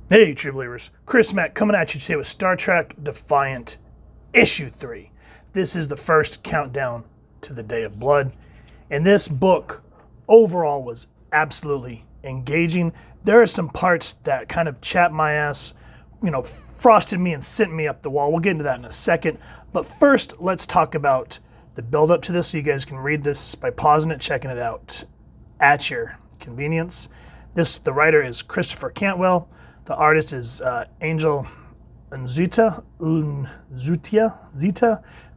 Hey, true believers. Chris Mack coming at you today with Star Trek Defiant Issue 3. This is the first countdown to the Day of Blood. And this book overall was absolutely engaging. There are some parts that kind of chapped my ass, frosted me and sent me up the wall. We'll get into that in a second. But first, let's talk about the build up to this so you guys can read this by pausing it, checking it out at your convenience. The writer is Christopher Cantwell. The artist is Angel Unzutia.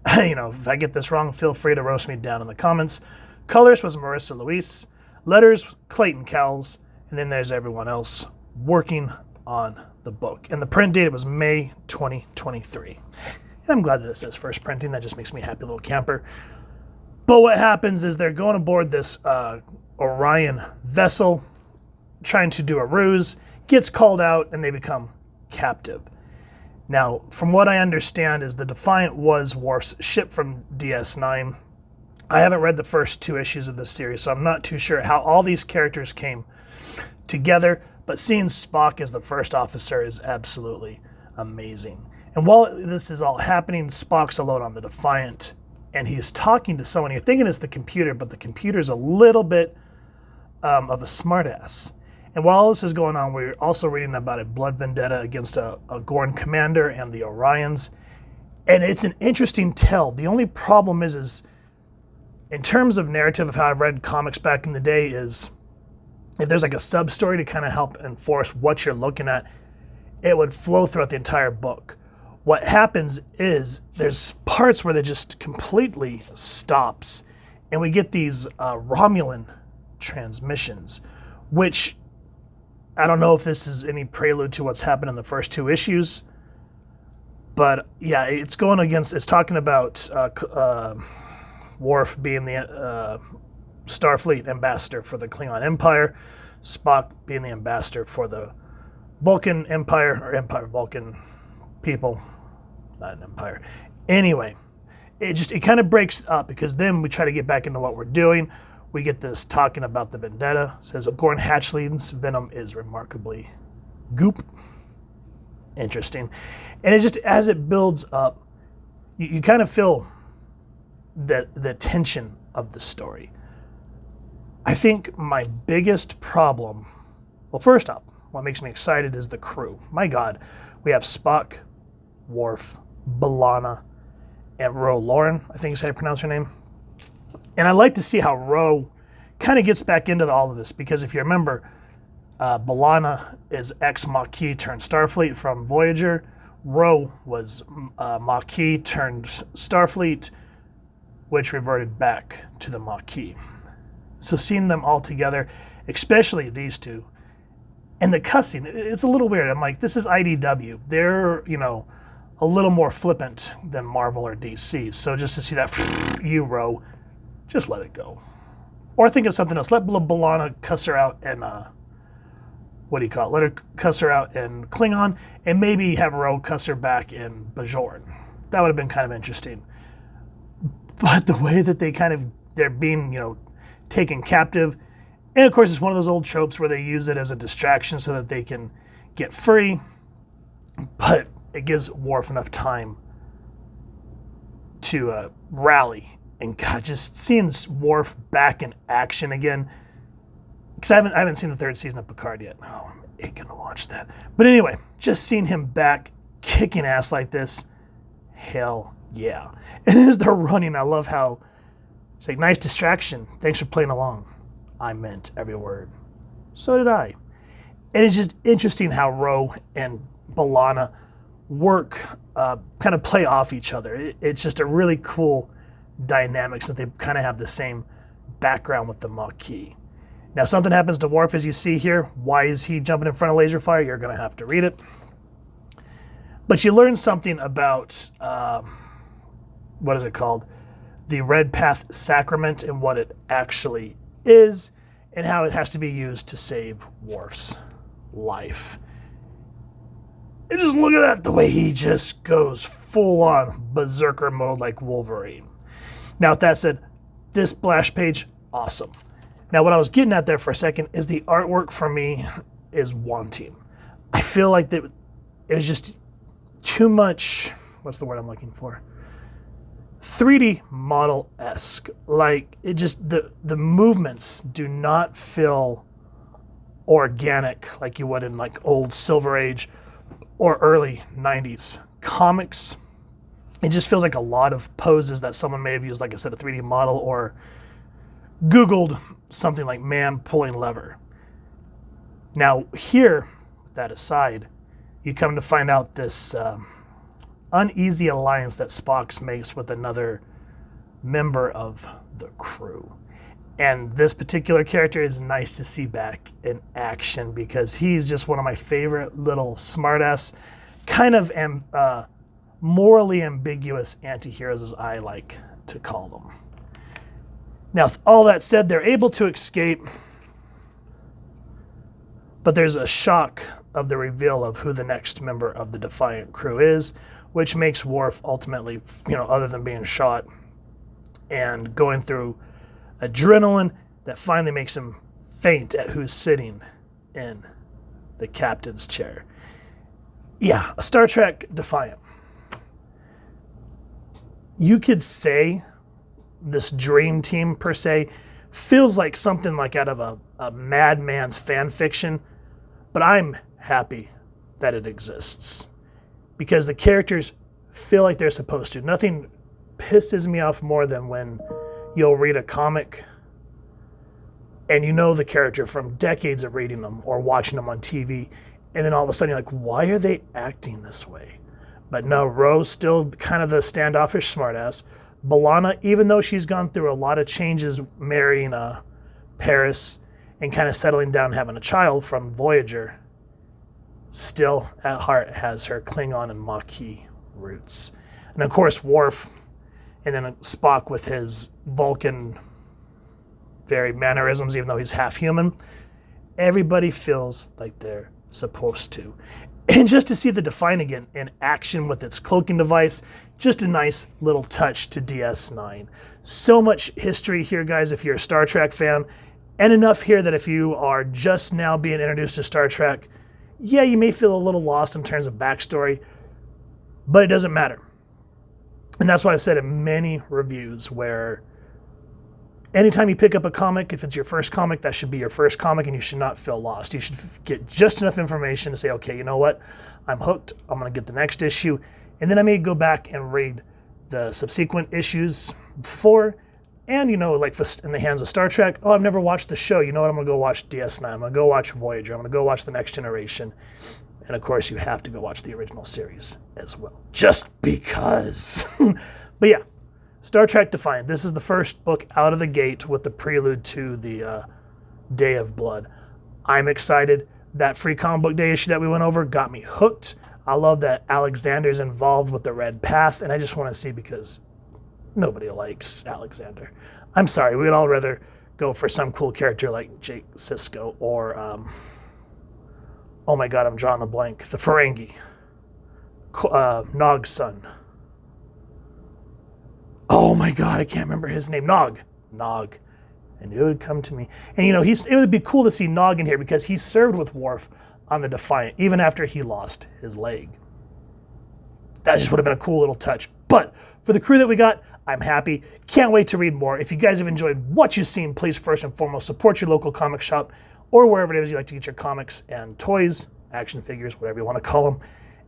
If I get this wrong, feel free to roast me down in the comments. Colors was Marissa Luis. Letters, Clayton Cowles. And then there's everyone else working on the book. And the print date was May 2023. And I'm glad that it says first printing. That just makes me a happy little camper. But what happens is they're going aboard this Orion vessel, trying to do a ruse, gets called out, and they become captive. Now, from what I understand is the Defiant was Worf's ship from DS9. I haven't read the first 2 issues of this series, so I'm not too sure how all these characters came together, but seeing Spock as the first officer is absolutely amazing. And while this is all happening, Spock's alone on the Defiant, and he's talking to someone. You're thinking it's the computer, but the computer's a little bit of a smartass. And while all this is going on, we're also reading about a blood vendetta against a Gorn commander and the Orions. And it's an interesting tell. The only problem is in terms of narrative of how I've read comics back in the day, is if there's like a sub-story to kind of help enforce what you're looking at, it would flow throughout the entire book. What happens is there's parts where they just completely stops, and we get these Romulan transmissions, which I don't know if this is any prelude to what's happened in the first 2 issues, but yeah, it's talking about Worf being the Starfleet ambassador for the Klingon Empire, Spock being the ambassador for the Vulcan Empire, or Vulcan people, not an empire. Anyway, it kind of breaks up, because then we try to get back into what we're doing. We get this talking about the vendetta. It says Gorn hatchling's venom is remarkably goop. Interesting. And it just, as it builds up, you kind of feel the tension of the story. I think my biggest problem, well, first off, what makes me excited is the crew. My God, we have Spock, Worf, B'Elanna, and Ro Lauren, I think is how you pronounce her name. And I like to see how Ro kind of gets back into all of this, because if you remember, B'Elanna is ex-Maquis turned Starfleet from Voyager. Ro was Maquis turned Starfleet, which reverted back to the Maquis. So seeing them all together, especially these two, and the cussing, it's a little weird. I'm like, this is IDW. They're, a little more flippant than Marvel or DC. So just to see that, you, Ro, just let it go. Or think of something else. Let B'Elanna cuss her out and, let her cuss her out in Klingon, and maybe have Ro cuss her back in Bajoran. That would have been kind of interesting. But the way that they're being, taken captive, and of course it's one of those old tropes where they use it as a distraction so that they can get free, but it gives Worf enough time to rally. And God, just seeing Worf back in action again, because I haven't seen the 3rd season of Picard yet. Oh, I'm aching to watch that. But anyway, just seeing him back kicking ass like this, hell yeah. And as they're running, I love how it's like, nice distraction. Thanks for playing along. I meant every word. So did I. And it's just interesting how Ro and B'Elanna work, kind of play off each other. It's just a really cool dynamic, since they kind of have the same background with the Maquis. Now, something happens to Worf, as you see here. Why is he jumping in front of laser fire? You're going to have to read it. But you learn something about, what is it called? The Red Path Sacrament, and what it actually is, and how it has to be used to save Worf's life. And just look at that, the way he just goes full on berserker mode like Wolverine. Now, with that said, this splash page, awesome. Now, what I was getting at there for a second is the artwork for me is wanting. I feel like that it was just too much, what's the word I'm looking for? 3D model-esque. Like, it just, the movements do not feel organic like you would in like old Silver Age or early 90s comics. It just feels like a lot of poses that someone may have used, like I said, a 3D model, or Googled something like man pulling lever. Now here, with that aside, you come to find out this uneasy alliance that Spock makes with another member of the crew. And this particular character is nice to see back in action because he's just one of my favorite little smartass, kind of morally ambiguous anti-heroes, as I like to call them. Now, all that said, they're able to escape, but there's a shock of the reveal of who the next member of the Defiant crew is, which makes Worf ultimately, other than being shot and going through adrenaline, that finally makes him faint at who's sitting in the captain's chair. Yeah, a Star Trek Defiant. You could say this dream team, per se, feels like something like out of a madman's fan fiction, but I'm happy that it exists because the characters feel like they're supposed to. Nothing pisses me off more than when you'll read a comic and you know the character from decades of reading them or watching them on TV, and then all of a sudden you're like, why are they acting this way? But no, Rose still kind of the standoffish smartass. B'Elanna, even though she's gone through a lot of changes marrying Paris and kind of settling down having a child from Voyager, still at heart has her Klingon and Maquis roots. And of course Worf, and then Spock with his Vulcan very mannerisms, even though he's half human. Everybody feels like they're supposed to. And just to see the Defiant again in action with its cloaking device, just a nice little touch to DS9. So much history here, guys, if you're a Star Trek fan, and enough here that if you are just now being introduced to Star Trek, yeah, you may feel a little lost in terms of backstory, but it doesn't matter. And that's why I've said in many reviews where anytime you pick up a comic, if it's your first comic, that should be your first comic and you should not feel lost. You should get just enough information to say, okay, you know what? I'm hooked. I'm going to get the next issue. And then I may go back and read the subsequent issues before. And, like in the hands of Star Trek, oh, I've never watched the show. You know what? I'm going to go watch DS9. I'm going to go watch Voyager. I'm going to go watch The Next Generation. And, of course, you have to go watch the original series as well. Just because. But, yeah. Star Trek Defiant. This is the first book out of the gate with the prelude to the Day of Blood. I'm excited. That free comic book day issue that we went over got me hooked. I love that Alexander's involved with the Red Path, and I just want to see because nobody likes Alexander. I'm sorry, we'd all rather go for some cool character like Jake Sisko or, oh my god, I'm drawing a blank, the Ferengi. Nog's son. Oh my god, I can't remember his name. Nog. And it would come to me. And it would be cool to see Nog in here because he served with Worf on the Defiant, even after he lost his leg. That just would have been a cool little touch. But for the crew that we got, I'm happy. Can't wait to read more. If you guys have enjoyed what you've seen, please first and foremost support your local comic shop or wherever it is you like to get your comics and toys, action figures, whatever you want to call them,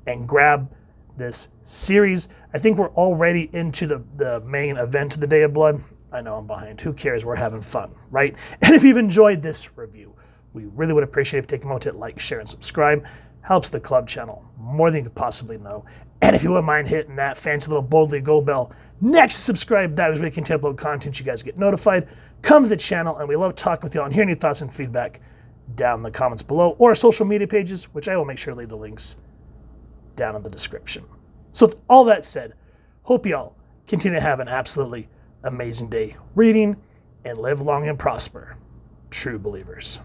and grab this series. I think we're already into the main event of the Day of Blood. I know I'm behind. Who cares? We're having fun, right? And if you've enjoyed this review, we really would appreciate if you take a moment to like, share, and subscribe. Helps the club channel more than you could possibly know. And if you wouldn't mind hitting that fancy little boldly go bell next to subscribe, that is where you can upload content. You guys get notified. Come to the channel, and we love talking with you all and hearing your thoughts and feedback down in the comments below or our social media pages, which I will make sure to leave the links down in the description. So with all that said, hope y'all continue to have an absolutely amazing day reading and live long and prosper, true believers.